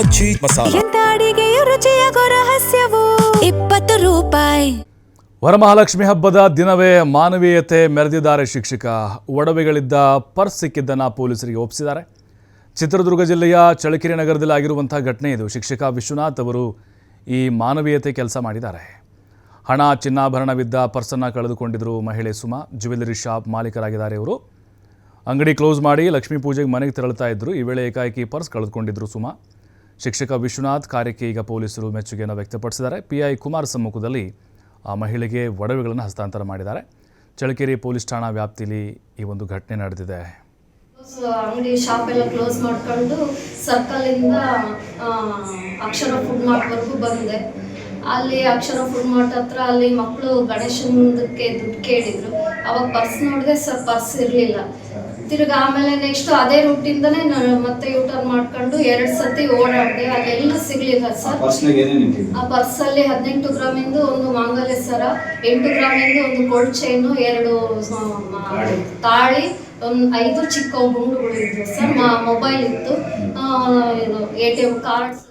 ಮಚ್ಚಿ ಮಸಾಲ. ಎಂತ ಅಡಿಗೆಯ ರುಚಿಯಾಗೋ ರಹಸ್ಯವು 20 ರೂಪಾಯಿ. ವರಮಹಾಲಕ್ಷ್ಮಿ ಹಬ್ಬದ ದಿನವೇ ಮಾನವೀಯತೆ ಮೆರೆದಿದ್ದಾರೆ ಶಿಕ್ಷಕ. ಒಡವೆಗಳಿದ್ದ ಪರ್ಸ್ ಸಿಕ್ಕಿದ್ದನ್ನು ಪೊಲೀಸರಿಗೆ ಒಪ್ಪಿಸಿದ್ದಾರೆ. ಚಿತ್ರದುರ್ಗ ಜಿಲ್ಲೆಯ ಚಳ್ಳಕೆರೆ ನಗರದಲ್ಲಿ ಆಗಿರುವಂಥ ಘಟನೆ ಇದು. ಶಿಕ್ಷಕ ವಿಶ್ವನಾಥ್ ಅವರು ಈ ಮಾನವೀಯತೆ ಕೆಲಸ ಮಾಡಿದ್ದಾರೆ. ಹಣ ಚಿನ್ನಾಭರಣವಿದ್ದ ಪರ್ಸನ್ನು ಕಳೆದುಕೊಂಡಿದ್ದರು ಮಹಿಳೆ ಸುಮಾ. ಜ್ಯುವೆಲರಿ ಶಾಪ್ ಮಾಲೀಕರಾಗಿದ್ದಾರೆ ಇವರು. ಅಂಗಡಿ ಕ್ಲೋಸ್ ಮಾಡಿ ಲಕ್ಷ್ಮೀ ಪೂಜೆಗೆ ಮನೆಗೆ ತೆರಳುತ್ತಾ ಇದ್ದರು. ಈ ವೇಳೆ ಏಕಾಏಕಿ ಪರ್ಸ್ ಕಳೆದುಕೊಂಡಿದ್ದರು ಸುಮಾ. ಶಿಕ್ಷಕ ವಿಶ್ವನಾಥ್ ಕಾರ್ಯಕ್ಕೆ ಈಗ ಪೊಲೀಸರು ಮೆಚ್ಚುಗೆಯನ್ನು ವ್ಯಕ್ತಪಡಿಸಿದ್ದಾರೆ. PI ಕುಮಾರ್ ಸಮ್ಮುಖದಲ್ಲಿ ಆ ಮಹಿಳೆಗೆ ಒಡವೆಗಳನ್ನು ಹಸ್ತಾಂತರ ಮಾಡಿದ್ದಾರೆ. ಚಳ್ಳಕೆರೆ ಪೊಲೀಸ್ ಠಾಣಾ ವ್ಯಾಪ್ತಿಯಲ್ಲಿ ಈ ಒಂದು ಘಟನೆ ನಡೆದಿದೆ. ಅಂಗಡಿ ಶಾಪ್ ಎಲ್ಲ ಕ್ಲೋಸ್ ಮಾಡ್ಕೊಂಡು ಸರ್ಕಲಿಂದ ಅಕ್ಷರ ಫುಡ್ ಮಾರ್ಟ್ವರೆಗೂ ಬಂದೆ. ಅಲ್ಲಿ ಅಕ್ಷರ ಫುಡ್ ಮಾರ್ಟ್ ಹತ್ರ ಅಲ್ಲಿ ಮಕ್ಕಳು ಗಣೇಶನದಕ್ಕೆ ದುಡ್ಡು ಕೇಳಿದ್ರು. ಅವಾಗ ಪರ್ಸ್ ನೋಡಿದೆ ಸರ್, ಪರ್ಸ್ ಇರಲಿಲ್ಲ. ತಿರ್ಗಿ ಆಮೇಲೆ ನೆಕ್ಸ್ಟ್ ಅದೇ ರೂಟಿಂದನೇ ನಾನು ಮತ್ತೆ ಯೂಟರ್ನ್ ಮಾಡ್ಕೊಂಡು 2 ಸತಿ ಓಡಾಡಿದೆ. ಅಲ್ಲೆಲ್ಲ ಸಿಗಲಿಲ್ಲ ಸರ್. ಆ ಪರ್ಸಲ್ಲಿ 18 ಗ್ರಾಮಿಂದು ಒಂದು ಮಾಂಗಲ್ಯ ಸರ, 8 ಗ್ರಾಮಿಂದು ಒಂದು ಗೋಲ್ಡ್ ಚೈನು, 2 ತಾಳಿ, ಒಂದು 5 ಚಿಕ್ಕ ಗುಂಡುಗಳು ಇದ್ವು ಸರ್. ಮೊಬೈಲ್ ಇತ್ತು, ATM ಕಾರ್ಡ್ಸ್.